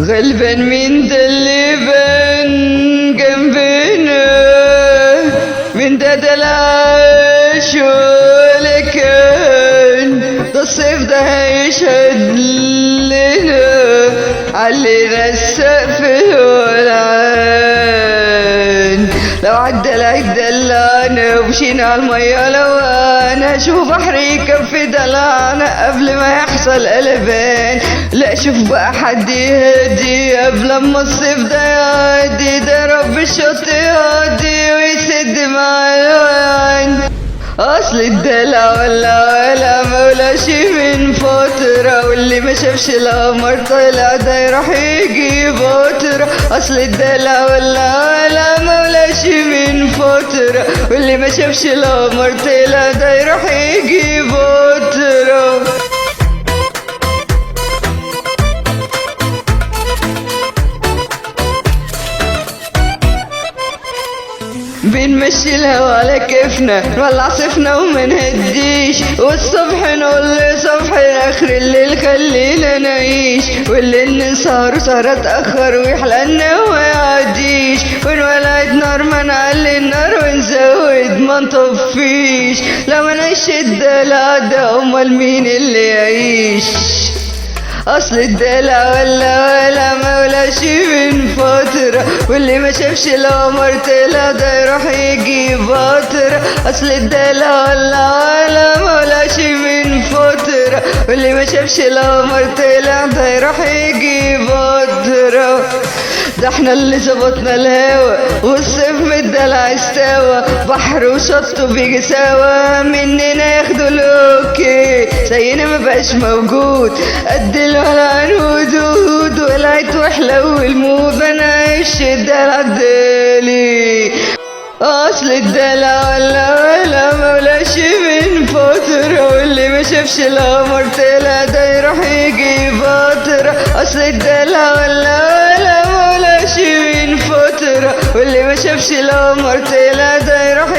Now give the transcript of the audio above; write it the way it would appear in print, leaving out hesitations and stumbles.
غلبان من ده اللي بان جنبنا، من ده دلعش ولا كان، ده الصيف ده هيشهد لنا علينا السقف الولعان. لو عدى العيد دلعنا ومشينا عالمية لوانا، شوف بحر يكفي دلعنا قبل ما يحصل قلبان. لا شوف بقى حد يهدي قبل ما الصيف ده يعدي، ده رب الشط يهدي ويسد مع الوعد. اصل الدلع ولا مولاش من فترة، واللي ما شافش القمر طلع ده يروح يجي بطرة. اصل الدلع ولا مولاش من فترة، واللي ما شافش القمر طلع ده يروح يجي بطرة. بنمشي الهوا على كيفنا، نولع صيفنا وما نهديش، والصبح نقول صبح اخر الليل خلينا نعيش، والليل نسهر سهرة اتأخر ويحلالنا وما يعديش، ونولع نار ما نعلي النار ونزود ما نطفيش. لما نعيش الدلع ده امال مين اللي يعيش؟ اصل الدلع ولا مولاش من فترة، واللي ما شافش القمر طلع ده يروح يجي بطرة. اصل الدلع ولا مولاش من فترة، واللي ما شافش القمر طلع ده يروح يجي بطرة. ده احنا اللي ظبطنا الهوا والصيف من الدلع استوى، بحر وشط بيجي سوا، مننا ياخدوا الاوكي زينا ما بقاش موجود، قد الولع الودود ولعت وحلو المود. انا عايش الدلع الدالي، اصل الدلع ولا مولاش من فترة، واللي ما شافش القمر طلع ده يروح يجي بطرة. اصل الدلع ولا مولاش من فترة، واللي ما شافش القمر طلع ده يروح